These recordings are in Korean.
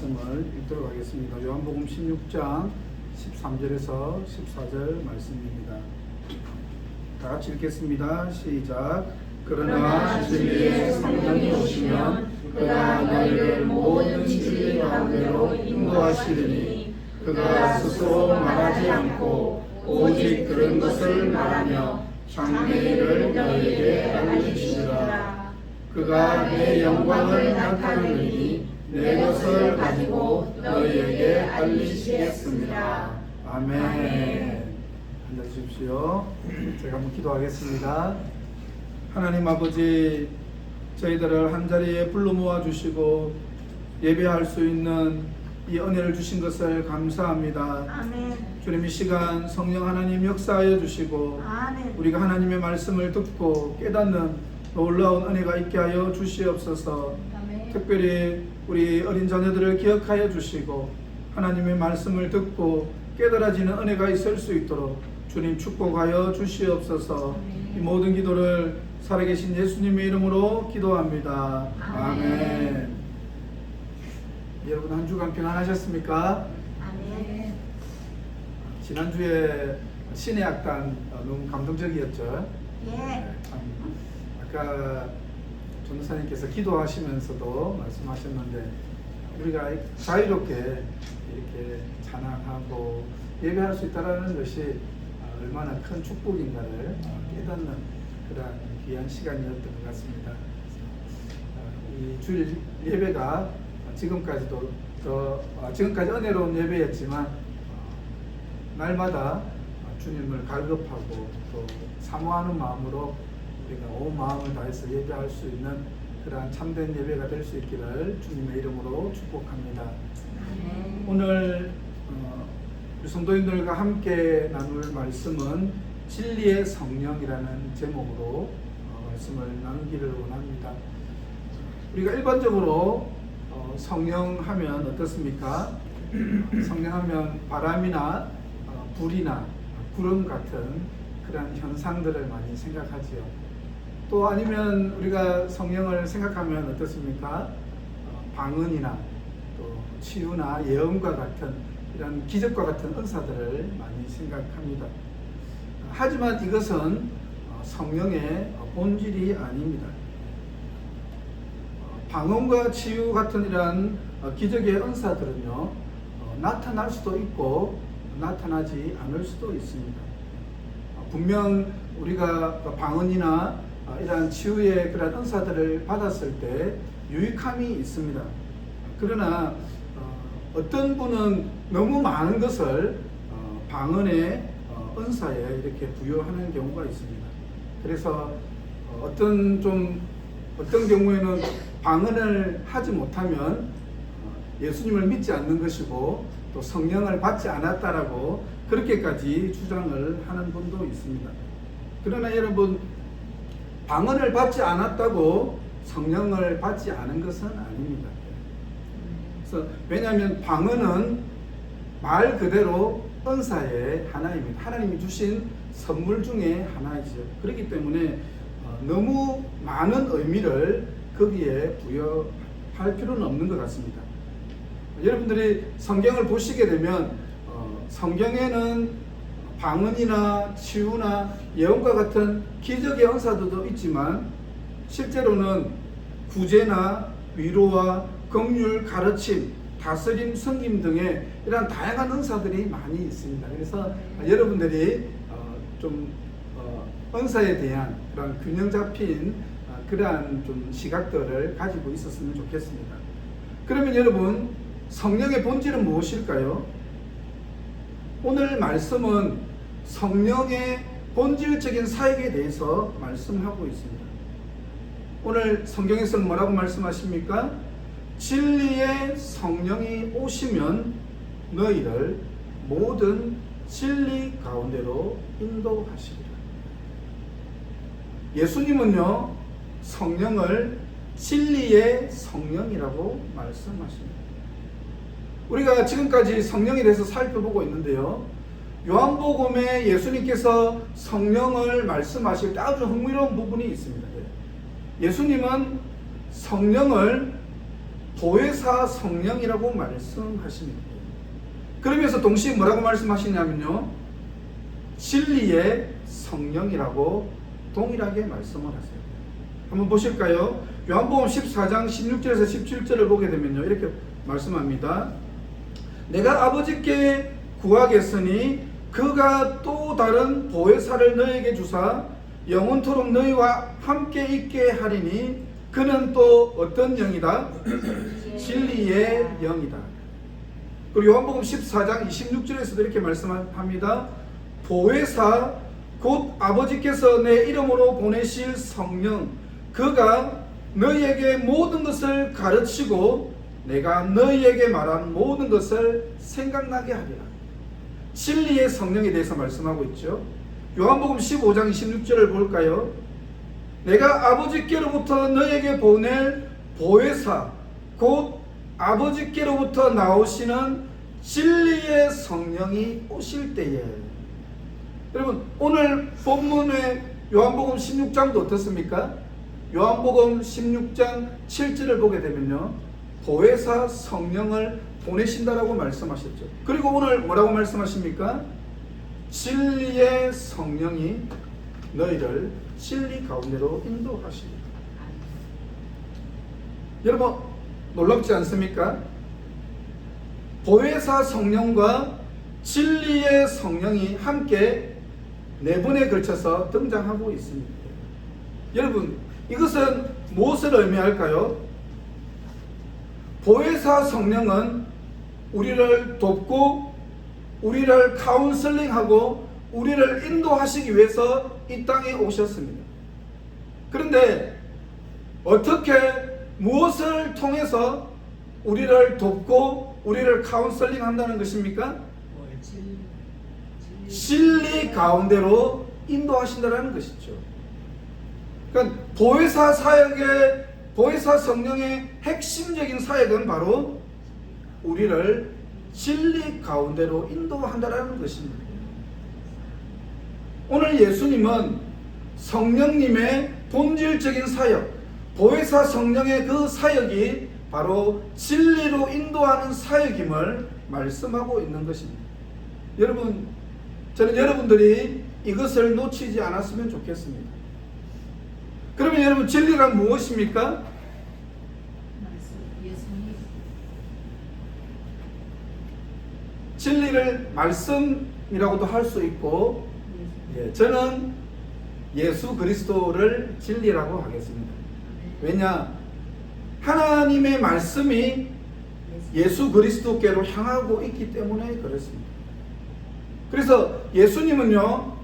말씀을 읽도록 하겠습니다. 요한복음 16장 13절에서 14절 말씀입니다. 다 같이 읽겠습니다. 시작. 그러나 진리의 성령이 오시면 그가 너희를 모든 진리 가운데로 인도하시리니 그가 스스로 말하지 않고 오직 들은 것을 말하며 장래일을 너희에게 알리시리라. 그가 내 영광을 나타내니 내 것을 가지고 너희에게 알리시겠습니다. 아멘. 앉아주십시오. 제가 한번 기도하겠습니다. 하나님 아버지, 저희들을 한자리에 불러 모아주시고 예배할 수 있는 이 은혜를 주신 것을 감사합니다. 아멘. 주님, 이 시간 성령 하나님 역사하여 주시고 아멘. 우리가 하나님의 말씀을 듣고 깨닫는 놀라운 은혜가 있게 하여 주시옵소서. 아멘. 특별히 우리 어린 자녀들을 기억하여 주시고 하나님의 말씀을 듣고 깨달아지는 은혜가 있을 수 있도록 주님 축복하여 주시옵소서. 이 모든 기도를 살아계신 예수님의 이름으로 기도합니다. 아멘. 여러분, 한 주간 평안하셨습니까? 아멘. 지난주에 신의 악단 너무 감동적이었죠? 예. 참, 아까 전도사님께서 기도하시면서도 말씀하셨는데 우리가 자유롭게 이렇게 찬양하고 예배할 수 있다는 것이 얼마나 큰 축복인가를 깨닫는 그런 귀한 시간이었던 것 같습니다. 이 주일 예배가 지금까지도 지금까지 은혜로운 예배였지만 날마다 주님을 갈급하고 또 사모하는 마음으로 우리가 온 마음을 다해서 예배할 수 있는 그러한 참된 예배가 될 수 있기를 주님의 이름으로 축복합니다. 오늘 우리 성도님들과 함께 나눌 말씀은 진리의 성령이라는 제목으로 말씀을 나누기를 원합니다. 우리가 일반적으로 성령 하면 어떻습니까? 성령 하면 바람이나 불이나 구름 같은 그런 현상들을 많이 생각하지요. 또 아니면 우리가 성령을 생각하면 어떻습니까? 방언이나 또 치유나 예언과 같은 이런 기적과 같은 은사들을 많이 생각합니다. 하지만 이것은 성령의 본질이 아닙니다. 방언과 치유 같은 이런 기적의 은사들은요, 나타날 수도 있고 나타나지 않을 수도 있습니다. 분명 우리가 방언이나 이러한 치유의 그런 은사들을 받았을 때 유익함이 있습니다. 그러나 어떤 분은 너무 많은 것을 방언의 은사에 이렇게 부여하는 경우가 있습니다. 그래서 어떤 경우에는 방언을 하지 못하면 예수님을 믿지 않는 것이고 또 성령을 받지 않았다라고 그렇게까지 주장을 하는 분도 있습니다. 그러나 여러분, 방언을 받지 않았다고 성령을 받지 않은 것은 아닙니다. 그래서 왜냐하면 방언은 말 그대로 은사의 하나입니다. 하나님이 주신 선물 중에 하나이죠. 그렇기 때문에 너무 많은 의미를 거기에 부여할 필요는 없는 것 같습니다. 여러분들이 성경을 보시게 되면 성경에는 방언이나 치유나 예언과 같은 기적의 은사들도 있지만 실제로는 구제나 위로와 긍휼, 가르침, 다스림, 섬김 등의 이런 다양한 은사들이 많이 있습니다. 그래서 여러분들이 은사에 대한 그런 균형 잡힌 그러한 좀 시각들을 가지고 있었으면 좋겠습니다. 그러면 여러분, 성령의 본질은 무엇일까요? 오늘 말씀은 성령의 본질적인 사역에 대해서 말씀하고 있습니다. 오늘 성경에서는 뭐라고 말씀하십니까? 진리의 성령이 오시면 너희를 모든 진리 가운데로 인도하시리라. 예수님은요, 성령을 진리의 성령이라고 말씀하십니다. 우리가 지금까지 성령에 대해서 살펴보고 있는데요, 요한복음에 예수님께서 성령을 말씀하실 때 아주 흥미로운 부분이 있습니다. 예수님은 성령을 보혜사 성령이라고 말씀하십니다. 그러면서 동시에 뭐라고 말씀하시냐면요, 진리의 성령이라고 동일하게 말씀을 하세요. 한번 보실까요? 요한복음 14장 16절에서 17절을 보게 되면요, 이렇게 말씀합니다. 내가 아버지께 구하겠으니 그가 또 다른 보혜사를 너에게 주사 영원토록 너희와 함께 있게 하리니 그는 또 어떤 영이다? 진리의 영이다. 그리고 요한복음 14장 26절에서도 이렇게 말씀합니다. 보혜사 곧 아버지께서 내 이름으로 보내실 성령, 그가 너희에게 모든 것을 가르치고 내가 너희에게 말한 모든 것을 생각나게 하리라. 진리의 성령에 대해서 말씀하고 있죠. 요한복음 15장 26절을 볼까요? 내가 아버지께로부터 너희에게 보낼 보혜사 곧 아버지께로부터 나오시는 진리의 성령이 오실 때에, 여러분 오늘 본문의 요한복음 16장도 어떻습니까? 요한복음 16장 7절을 보게 되면요, 보혜사 성령을 보내신다라고 말씀하셨죠. 그리고 오늘 뭐라고 말씀하십니까? 진리의 성령이 너희를 진리 가운데로 인도하시리라. 여러분 놀랍지 않습니까? 보혜사 성령과 진리의 성령이 함께 4번에 걸쳐서 등장하고 있습니다. 여러분 이것은 무엇을 의미할까요? 보혜사 성령은 우리를 돕고 우리를 카운슬링하고 우리를 인도하시기 위해서 이 땅에 오셨습니다. 그런데 어떻게 무엇을 통해서 우리를 돕고 우리를 카운슬링 한다는 것입니까? 진리 가운데로 인도하신다는 것이죠. 그러니까 보혜사 성령의 핵심적인 사역은 바로 우리를 진리 가운데로 인도한다는 것입니다. 오늘 예수님은 성령님의 본질적인 사역, 보혜사 성령의 그 사역이 바로 진리로 인도하는 사역임을 말씀하고 있는 것입니다. 여러분, 저는 여러분들이 이것을 놓치지 않았으면 좋겠습니다. 그러면 여러분 진리란 무엇입니까? 진리를 말씀이라고도 할 수 있고, 저는 예수 그리스도를 진리라고 하겠습니다. 왜냐? 하나님의 말씀이 예수 그리스도께로 향하고 있기 때문에 그렇습니다. 그래서 예수님은요,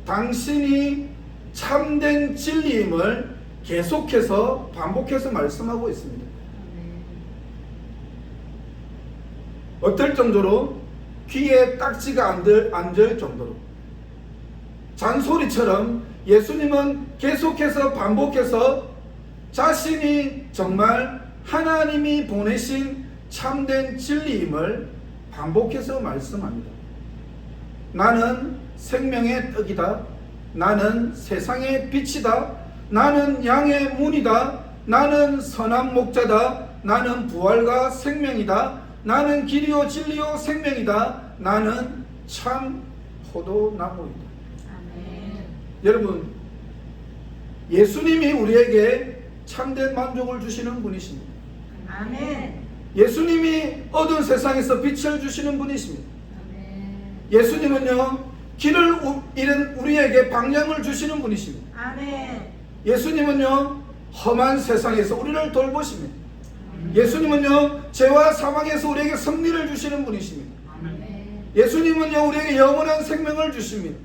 당신이 참된 진리임을 계속해서 반복해서 말씀하고 있습니다. 어떨 정도로? 귀에 딱지가 앉을 정도로, 잔소리처럼 예수님은 계속해서 반복해서 자신이 정말 하나님이 보내신 참된 진리임을 반복해서 말씀합니다. 나는 생명의 떡이다. 나는 세상의 빛이다. 나는 양의 문이다. 나는 선한 목자다. 나는 부활과 생명이다. 나는 길이요 진리요 생명이다. 나는 참 포도나무이다. 아멘. 여러분, 예수님이 우리에게 참된 만족을 주시는 분이십니다. 아멘. 예수님이 어두운 세상에서 빛을 주시는 분이십니다. 아멘. 예수님은요, 길을 잃은 우리에게 방향을 주시는 분이십니다. 아멘. 예수님은요, 험한 세상에서 우리를 돌보십니다. 예수님은요, 죄와 사망에서 우리에게 승리를 주시는 분이십니다. 아멘. 예수님은요, 우리에게 영원한 생명을 주십니다.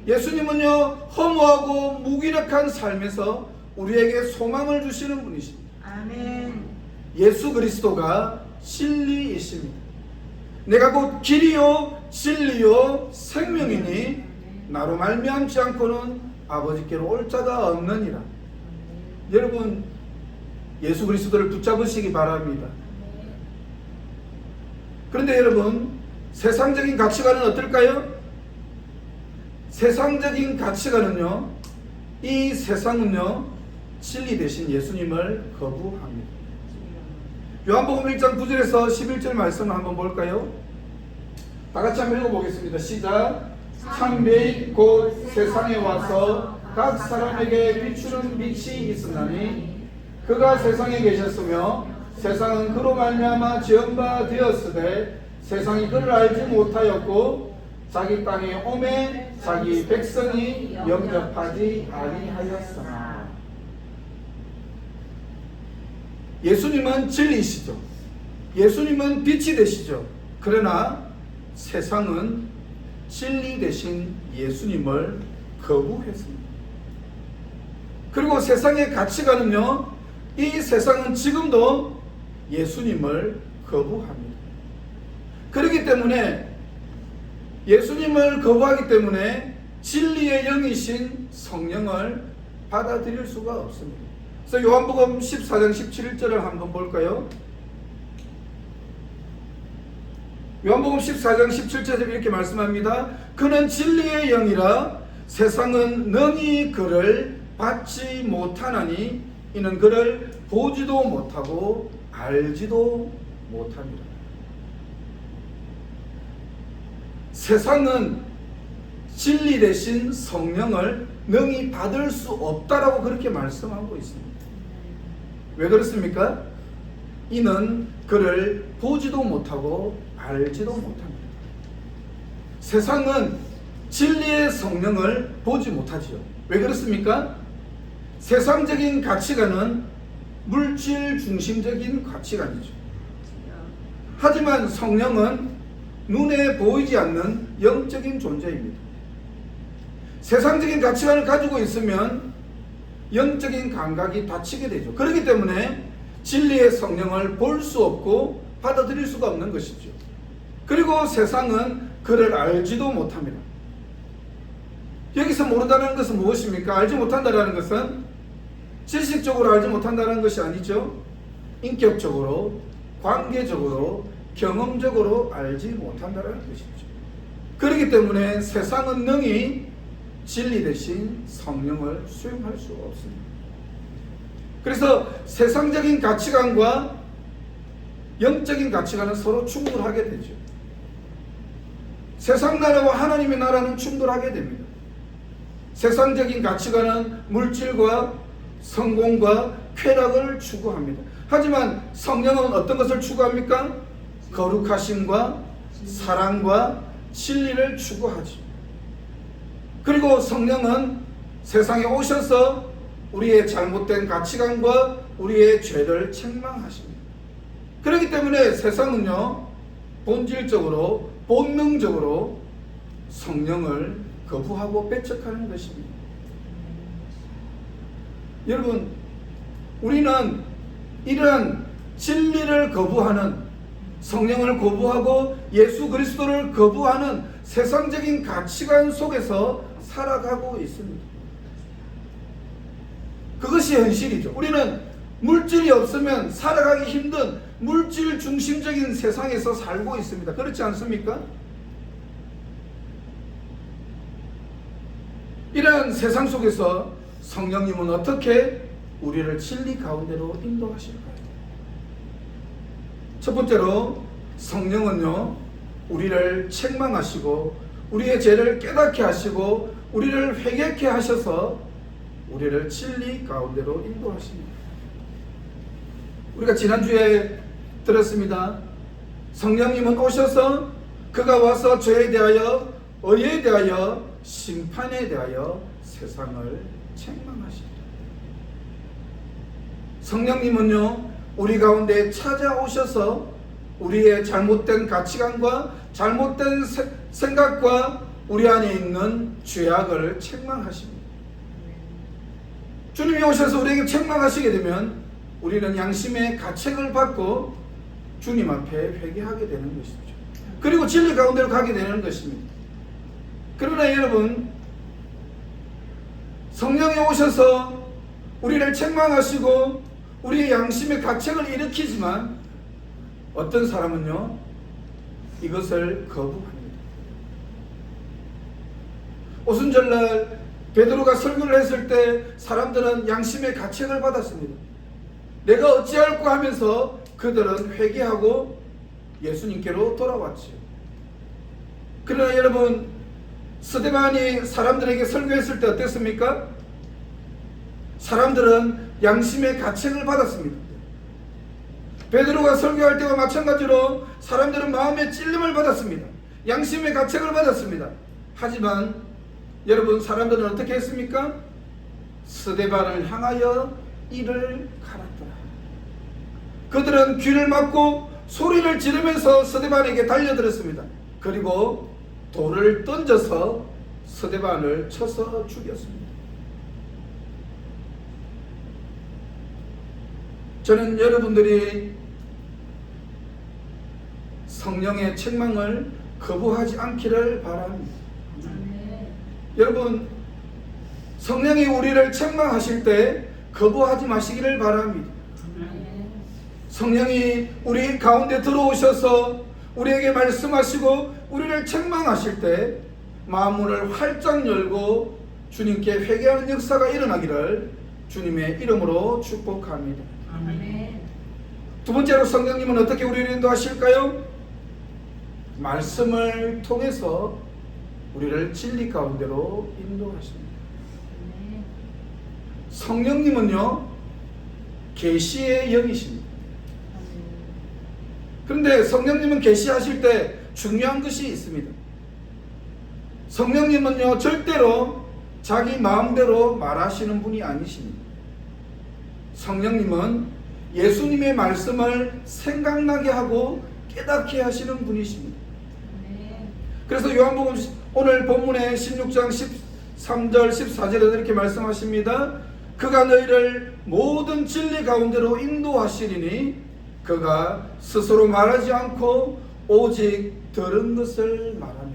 예수님은요, 허무하고 무기력한 삶에서 우리에게 소망을 주시는 분이십니다. 아멘. 예수 그리스도가 진리이십니다. 내가 곧 길이요 진리요 생명이니 나로 말미암지 않고는 아버지께로 올 자가 없느니라. 여러분, 예수 그리스도를 붙잡으시기 바랍니다. 그런데 여러분, 세상적인 가치관은 어떨까요? 세상적인 가치관은요, 이 세상은요, 진리 대신 예수님을 거부합니다. 요한복음 1장 9절에서 11절 말씀을 한번 볼까요? 다 같이 한번 읽어보겠습니다. 시작. 참빛 곧 세상에 와서 각 사람에게 비추는 빛이 있으나니 그가 세상에 계셨으며 세상은 그로 말미암아 지은 바 되었으되 세상이 그를 알지 못하였고 자기 땅에 오매 자기 백성이 영접하지 아니하였으나. 예수님은 진리시죠. 예수님은 빛이 되시죠. 그러나 세상은 진리 대신 예수님을 거부했습니다. 그리고 세상의 가치관은요, 이 세상은 지금도 예수님을 거부합니다. 그렇기 때문에 예수님을 거부하기 때문에 진리의 영이신 성령을 받아들일 수가 없습니다. 그래서 요한복음 14장 17절을 한번 볼까요? 요한복음 14장 17절에 이렇게 말씀합니다. 그는 진리의 영이라 세상은 능히 그를 받지 못하나니 이는 그를 보지도 못하고 알지도 못합니다. 세상은 진리 대신 성령을 능히 받을 수 없다라고 그렇게 말씀하고 있습니다. 왜 그렇습니까? 이는 그를 보지도 못하고 알지도 못합니다. 세상은 진리의 성령을 보지 못하지요. 왜 그렇습니까? 세상적인 가치관은 물질 중심적인 가치관이죠. 하지만 성령은 눈에 보이지 않는 영적인 존재입니다. 세상적인 가치관을 가지고 있으면 영적인 감각이 닫히게 되죠. 그렇기 때문에 진리의 성령을 볼 수 없고 받아들일 수가 없는 것이죠. 그리고 세상은 그를 알지도 못합니다. 여기서 모른다는 것은 무엇입니까? 알지 못한다는 것은 지식적으로 알지 못한다는 것이 아니죠. 인격적으로, 관계적으로, 경험적으로 알지 못한다는 것이죠. 그렇기 때문에 세상은 능히 진리 대신 성령을 수용할 수 없습니다. 그래서 세상적인 가치관과 영적인 가치관은 서로 충돌하게 되죠. 세상 나라와 하나님의 나라는 충돌하게 됩니다. 세상적인 가치관은 물질과 성공과 쾌락을 추구합니다. 하지만 성령은 어떤 것을 추구합니까? 거룩하심과 사랑과 진리를 추구하죠. 그리고 성령은 세상에 오셔서 우리의 잘못된 가치관과 우리의 죄를 책망하십니다. 그렇기 때문에 세상은요, 본질적으로 본능적으로 성령을 거부하고 배척하는 것입니다. 여러분, 우리는 이러한 진리를 거부하는, 성령을 거부하고 예수 그리스도를 거부하는 세상적인 가치관 속에서 살아가고 있습니다. 그것이 현실이죠. 우리는 물질이 없으면 살아가기 힘든 물질 중심적인 세상에서 살고 있습니다. 그렇지 않습니까? 이러한 세상 속에서 성령님은 어떻게 우리를 진리 가운데로 인도하실까요? 첫 번째로 성령은요, 우리를 책망하시고 우리의 죄를 깨닫게 하시고 우리를 회개케 하셔서 우리를 진리 가운데로 인도하십니다. 우리가 지난주에 들었습니다. 성령님은 오셔서 그가 와서 죄에 대하여, 의에 대하여, 심판에 대하여 세상을 책망하십니다. 성령님은요, 우리 가운데 찾아오셔서 우리의 잘못된 가치관과 잘못된 생각과 우리 안에 있는 죄악을 책망하십니다. 주님이 오셔서 우리에게 책망하시게 되면 우리는 양심의 가책을 받고 주님 앞에 회개하게 되는 것이죠. 그리고 진리 가운데로 가게 되는 것입니다. 그러나 여러분, 성령이 오셔서 우리를 책망하시고 우리의 양심의 가책을 일으키지만 어떤 사람은요, 이것을 거부합니다. 오순절날 베드로가 설교를 했을 때 사람들은 양심의 가책을 받았습니다. 내가 어찌할꼬 하면서 그들은 회개하고 예수님께로 돌아왔지요. 그러나 여러분, 스데반이 사람들에게 설교했을 때 어땠습니까? 사람들은 양심의 가책을 받았습니다. 베드로가 설교할 때와 마찬가지로 사람들은 마음의 찔림을 받았습니다. 양심의 가책을 받았습니다. 하지만 여러분, 사람들은 어떻게 했습니까? 스데반을 향하여 이를 갈았더라. 그들은 귀를 막고 소리를 지르면서 스데반에게 달려들었습니다. 그리고 돌을 던져서 스데반을 쳐서 죽였습니다. 저는 여러분들이 성령의 책망을 거부하지 않기를 바랍니다. 여러분, 성령이 우리를 책망하실 때 거부하지 마시기를 바랍니다. 성령이 우리 가운데 들어오셔서 우리에게 말씀하시고 우리를 책망하실 때 마음문을 활짝 열고 주님께 회개하는 역사가 일어나기를 주님의 이름으로 축복합니다. 아멘. 두 번째로 성령님은 어떻게 우리를 인도하실까요? 말씀을 통해서 우리를 진리 가운데로 인도하십니다. 성령님은요, 계시의 영이십니다. 그런데 성령님은 계시하실 때 중요한 것이 있습니다. 성령님은요, 절대로 자기 마음대로 말하시는 분이 아니십니다. 성령님은 예수님의 말씀을 생각나게 하고 깨닫게 하시는 분이십니다. 그래서 요한복음 오늘 본문의 16장 13절 14절에 이렇게 말씀하십니다. 그가 너희를 모든 진리 가운데로 인도하시리니 그가 스스로 말하지 않고 오직 들은 것을 말하며.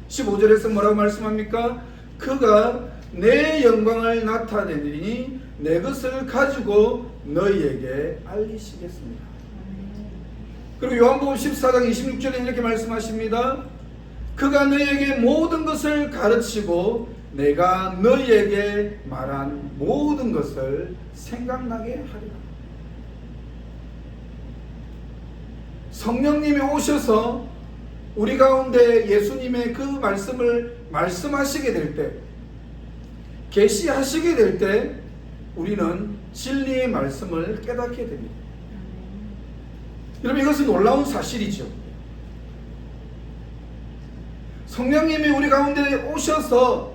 15절에서 뭐라고 말씀합니까? 그가 내 영광을 나타내리니 내 것을 가지고 너희에게 알리시겠습니다. 그리고 요한복음 14장 26절에 이렇게 말씀하십니다. 그가 너희에게 모든 것을 가르치고 내가 너희에게 말한 모든 것을 생각나게 하리라. 성령님이 오셔서 우리 가운데 예수님의 그 말씀을 말씀하시게 될 때, 계시하시게 될 때 우리는 진리의 말씀을 깨닫게 됩니다. 여러분, 이것은 놀라운 사실이죠. 성령님이 우리 가운데 오셔서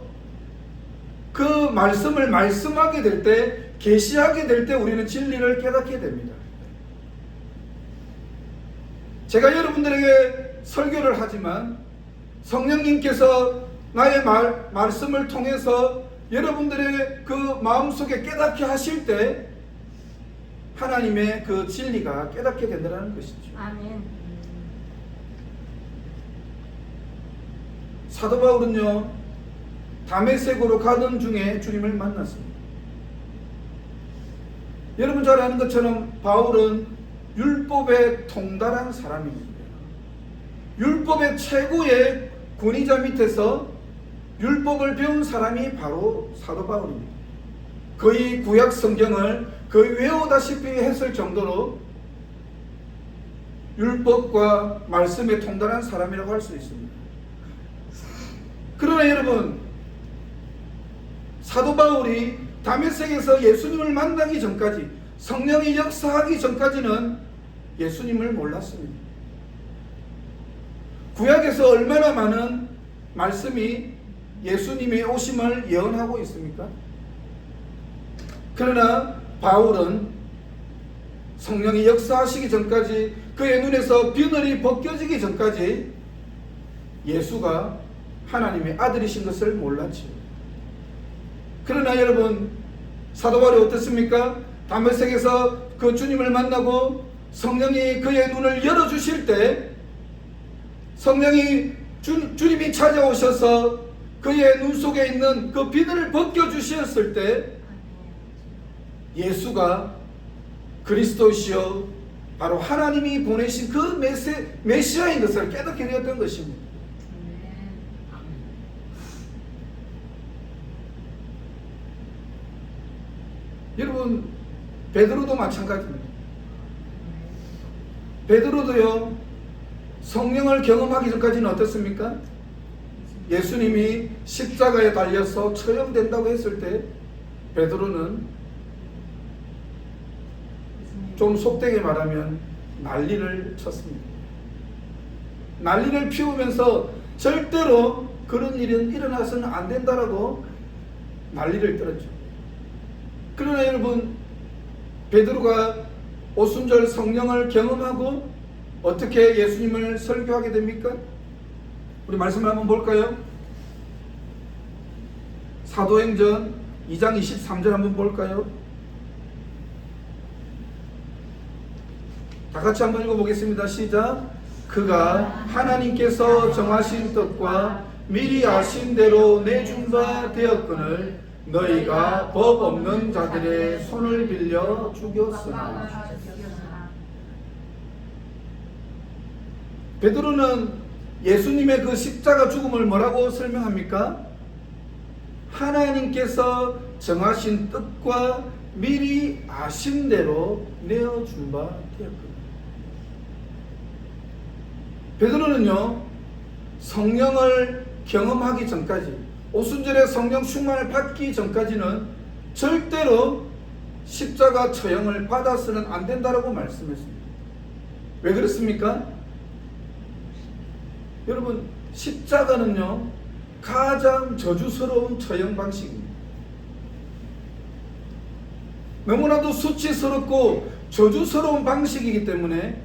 그 말씀을 말씀하게 될 때, 계시하게 될 때 우리는 진리를 깨닫게 됩니다. 제가 여러분들에게 설교를 하지만 성령님께서 나의 말씀을 통해서 여러분들의 그 마음속에 깨닫게 하실 때 하나님의 그 진리가 깨닫게 된다는 것이죠. 아멘. 사도 바울은요, 다메섹으로 가던 중에 주님을 만났습니다. 여러분 잘 아는 것처럼 바울은 율법에 통달한 사람입니다. 율법의 최고의 권위자 밑에서 율법을 배운 사람이 바로 사도 바울입니다. 거의 구약 성경을 거의 외우다시피 했을 정도로 율법과 말씀에 통달한 사람이라고 할 수 있습니다. 그러나 여러분, 사도 바울이 다메섹에서 예수님을 만나기 전까지, 성령이 역사하기 전까지는 예수님을 몰랐습니다. 구약에서 얼마나 많은 말씀이 예수님의 오심을 예언하고 있습니까? 그러나 바울은 성령이 역사하시기 전까지, 그의 눈에서 비늘이 벗겨지기 전까지 예수가 하나님의 아들이신 것을 몰랐지요. 그러나 여러분, 사도 바울이 어떻습니까? 다메섹에서 그 주님을 만나고 성령이 그의 눈을 열어주실 때, 성령이 주님이 찾아오셔서 그의 눈 속에 있는 그 비늘을 벗겨주셨을 때 예수가 그리스도시요 바로 하나님이 보내신 그 메시아인 것을 깨닫게 되었던 것입니다. 여러분, 베드로도 마찬가지입니다. 베드로도요, 성령을 경험하기 전까지는 어떻습니까? 예수님이 십자가에 달려서 처형된다고 했을 때 베드로는 좀 속되게 말하면 난리를 쳤습니다. 난리를 피우면서 절대로 그런 일은 일어나서는 안 된다라고 난리를 떨었죠. 그러나 여러분, 베드로가 오순절 성령을 경험하고 어떻게 예수님을 설교하게 됩니까? 우리 말씀을 한번 볼까요? 사도행전 2장 23절 한번 볼까요? 다 같이 한번 읽어보겠습니다. 시작. 그가 하나님께서 정하신 뜻과 미리 아신 대로 내준 바 되었거늘 너희가 법 없는 자들의 손을 빌려 죽였으나. 베드로는 예수님의 그 십자가 죽음을 뭐라고 설명합니까? 하나님께서 정하신 뜻과 미리 아신 대로 내어준 바 되었거든. 베드로는요, 성령을 경험하기 전까지, 오순절에 성령 충만을 받기 전까지는 절대로 십자가 처형을 받아서는 안 된다라고 말씀했습니다. 왜 그렇습니까? 여러분, 십자가는요, 가장 저주스러운 처형 방식입니다. 너무나도 수치스럽고 저주스러운 방식이기 때문에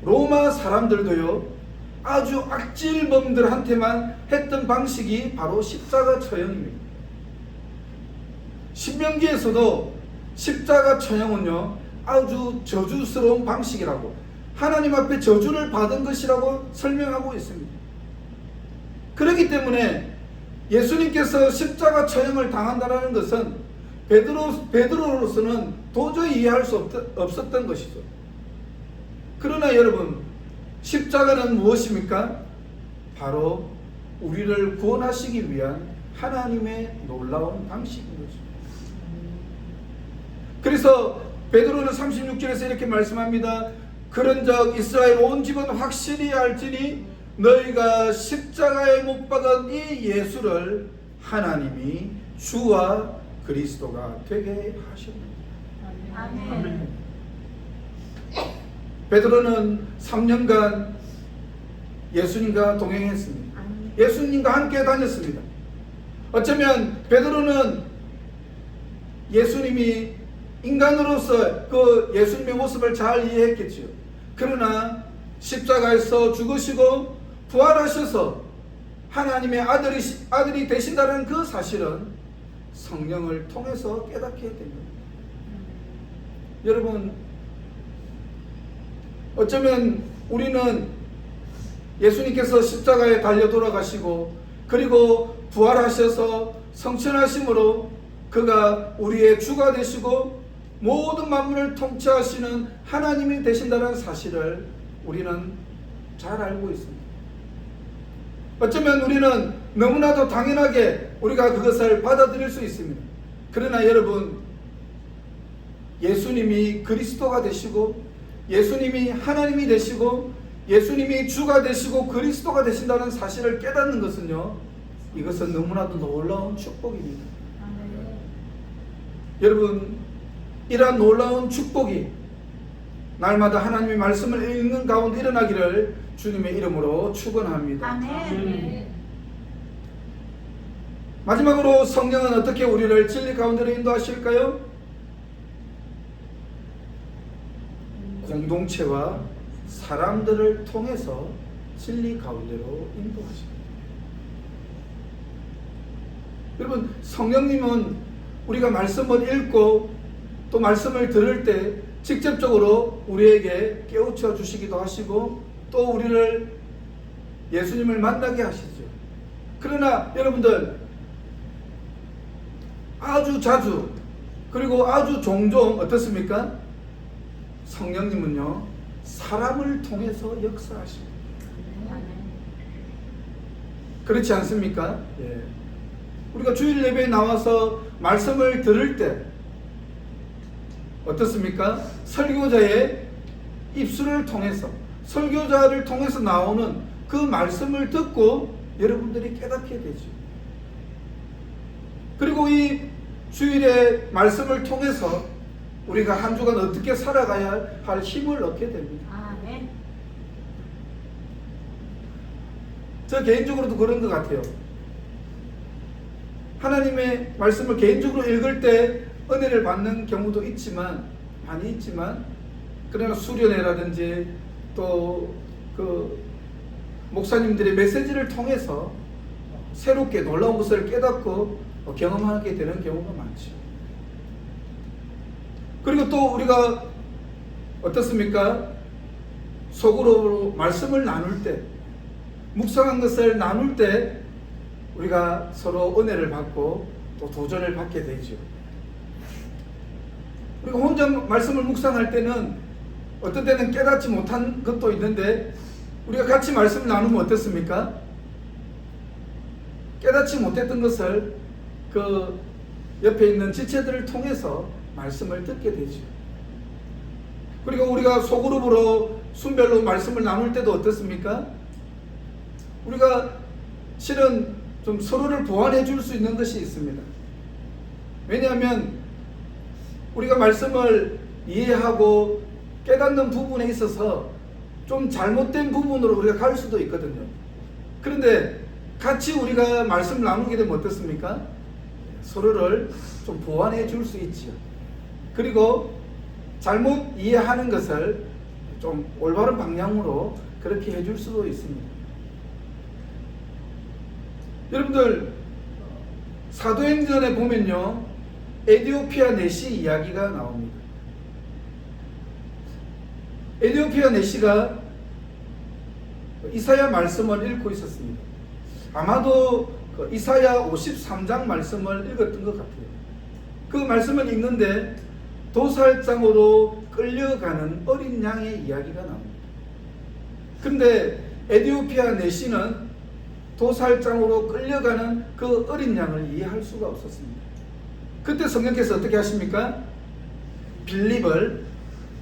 로마 사람들도요, 아주 악질범들한테만 했던 방식이 바로 십자가 처형입니다. 신명기에서도 십자가 처형은요, 아주 저주스러운 방식이라고, 하나님 앞에 저주를 받은 것이라고 설명하고 있습니다. 그렇기 때문에 예수님께서 십자가 처형을 당한다는 것은 베드로로서는 도저히 이해할 수 없었던 것이죠. 그러나 여러분, 십자가는 무엇입니까? 바로 우리를 구원하시기 위한 하나님의 놀라운 방식인 거죠. 그래서 베드로는 36절에서 이렇게 말씀합니다. 그런즉 이스라엘 온 집은 확실히 알지니 너희가 십자가에 못 박은 이 예수를 하나님이 주와 그리스도가 되게 하셨습니다. 아멘. 베드로는 3년간 예수님과 동행했습니다. 예수님과 함께 다녔습니다. 어쩌면 베드로는 예수님이 인간으로서 그 예수님의 모습을 잘 이해했겠지요. 그러나 십자가에서 죽으시고 부활하셔서 하나님의 아들이 되신다는 그 사실은 성령을 통해서 깨닫게 됩니다. 여러분, 어쩌면 우리는 예수님께서 십자가에 달려 돌아가시고 그리고 부활하셔서 성천하심으로 그가 우리의 주가 되시고 모든 만물을 통치하시는 하나님이 되신다는 사실을 우리는 잘 알고 있습니다. 어쩌면 우리는 너무나도 당연하게 우리가 그것을 받아들일 수 있습니다. 그러나 여러분, 예수님이 그리스도가 되시고 예수님이 하나님이 되시고 예수님이 주가 되시고 그리스도가 되신다는 사실을 깨닫는 것은요, 이것은 너무나도 놀라운 축복입니다. 여러분, 이러한 놀라운 축복이 날마다 하나님의 말씀을 읽는 가운데 일어나기를 주님의 이름으로 축원합니다. 아멘. 마지막으로 성령은 어떻게 우리를 진리 가운데로 인도하실까요? 공동체와 사람들을 통해서 진리 가운데로 인도하십니다. 여러분, 성령님은 우리가 말씀을 읽고 또 말씀을 들을 때 직접적으로 우리에게 깨우쳐 주시기도 하시고 또 우리를 예수님을 만나게 하시죠. 그러나 여러분들, 아주 자주 그리고 아주 종종 어떻습니까? 성령님은요, 사람을 통해서 역사하십니다. 그렇지 않습니까? 예. 우리가 주일 예배에 나와서 말씀을 들을 때 어떻습니까? 설교자의 입술을 통해서, 설교자를 통해서 나오는 그 말씀을 듣고 여러분들이 깨닫게 되죠. 그리고 이 주일의 말씀을 통해서 우리가 한 주간 어떻게 살아가야 할 힘을 얻게 됩니다. 아멘. 저 개인적으로도 그런 것 같아요. 하나님의 말씀을 개인적으로 읽을 때 은혜를 받는 경우도 있지만, 많이 있지만, 그러나 수련회라든지 또 그 목사님들의 메시지를 통해서 새롭게 놀라운 것을 깨닫고 경험하게 되는 경우가 많죠. 그리고 또 우리가 어떻습니까? 속으로 말씀을 나눌 때, 묵상한 것을 나눌 때 우리가 서로 은혜를 받고 또 도전을 받게 되죠. 우리가 혼자 말씀을 묵상할 때는 어떤 때는 깨닫지 못한 것도 있는데, 우리가 같이 말씀을 나누면 어떻습니까? 깨닫지 못했던 것을 그 옆에 있는 지체들을 통해서 말씀을 듣게 되죠. 그리고 우리가 소그룹으로 순별로 말씀을 나눌 때도 어떻습니까? 우리가 실은 좀 서로를 보완해 줄 수 있는 것이 있습니다. 왜냐하면 우리가 말씀을 이해하고 깨닫는 부분에 있어서 좀 잘못된 부분으로 우리가 갈 수도 있거든요. 그런데 같이 우리가 말씀을 나누게 되면 어떻습니까? 서로를 좀 보완해 줄 수 있죠. 그리고 잘못 이해하는 것을 좀 올바른 방향으로 그렇게 해줄 수도 있습니다. 여러분들, 사도행전에 보면요, 에디오피아 내시 이야기가 나옵니다. 에디오피아 내시가 이사야 말씀을 읽고 있었습니다. 아마도 이사야 53장 말씀을 읽었던 것 같아요. 그 말씀을 읽는데 도살장으로 끌려가는 어린 양의 이야기가 나옵니다. 그런데 에디오피아 내시는 도살장으로 끌려가는 그 어린 양을 이해할 수가 없었습니다. 그때 성령께서 어떻게 하십니까? 빌립을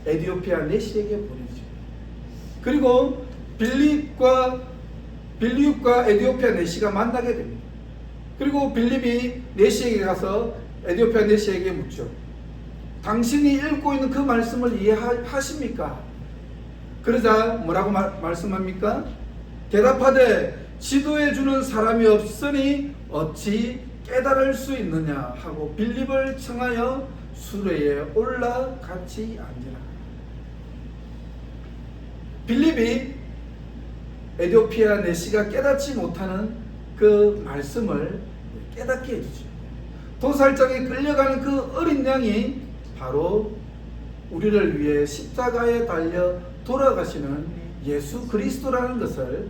에디오피아 내시에게 보내죠. 그리고 빌립과 에디오피아 내시가 만나게 됩니다. 그리고 빌립이 내시에게 가서 에디오피아 내시에게 묻죠. 당신이 읽고 있는 그 말씀을 이해하십니까? 그러자 뭐라고 말씀합니까? 대답하되 지도해 주는 사람이 없으니 어찌 깨달을 수 있느냐 하고 빌립을 청하여 수레에 올라 같이 앉으라. 빌립이 에디오피아 내시가 깨닫지 못하는 그 말씀을 깨닫게 해주죠. 도살장에 끌려가는 그 어린 양이 바로 우리를 위해 십자가에 달려 돌아가시는 예수 그리스도라는 것을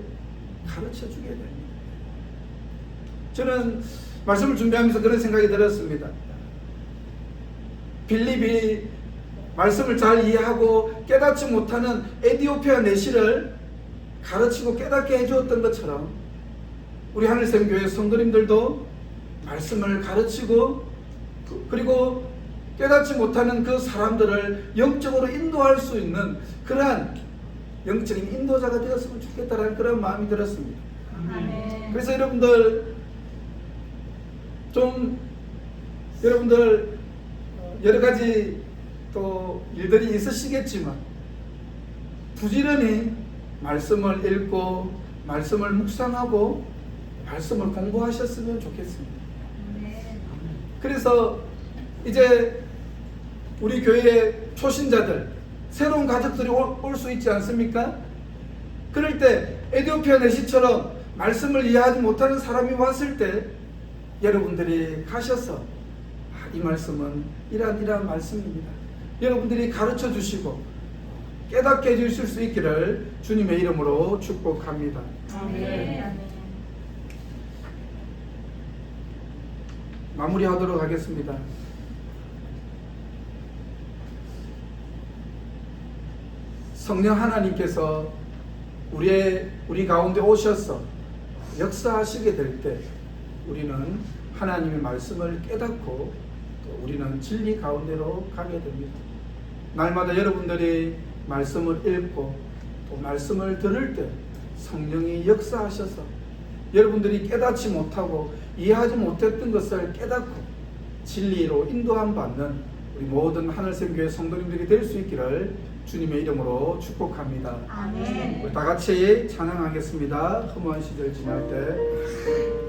가르쳐 주게 됩니다. 저는 말씀을 준비하면서 그런 생각이 들었습니다. 빌립이 말씀을 잘 이해하고 깨닫지 못하는 에디오피아 내시를 가르치고 깨닫게 해주었던 것처럼 우리 하늘샘교회 성도님들도 말씀을 가르치고 그리고 깨닫지 못하는 그 사람들을 영적으로 인도할 수 있는 그러한 영적인 인도자가 되었으면 좋겠다는 그런 마음이 들었습니다. 그래서 여러분들 여러 가지 또 일들이 있으시겠지만 부지런히 말씀을 읽고 말씀을 묵상하고 말씀을 공부하셨으면 좋겠습니다. 그래서 이제 우리 교회의 초신자들, 새로운 가족들이 올 수 있지 않습니까? 그럴 때 에디오피아 내시처럼 말씀을 이해하지 못하는 사람이 왔을 때 여러분들이 가셔서 이 말씀은 이러한 말씀입니다. 여러분들이 가르쳐 주시고 깨닫게 해주실 수 있기를 주님의 이름으로 축복합니다. 아멘. 마무리하도록 하겠습니다. 성령 하나님께서 우리 가운데 오셔서 역사하시게 될 때 우리는 하나님의 말씀을 깨닫고 또 우리는 진리 가운데로 가게 됩니다. 날마다 여러분들이 말씀을 읽고 또 말씀을 들을 때 성령이 역사하셔서 여러분들이 깨닫지 못하고 이해하지 못했던 것을 깨닫고 진리로 인도함 받는 우리 모든 하늘샘교회 성도님들이 될 수 있기를 주님의 이름으로 축복합니다. 아멘. 우리 다 같이 찬양하겠습니다. 허무한 시절 지날 때.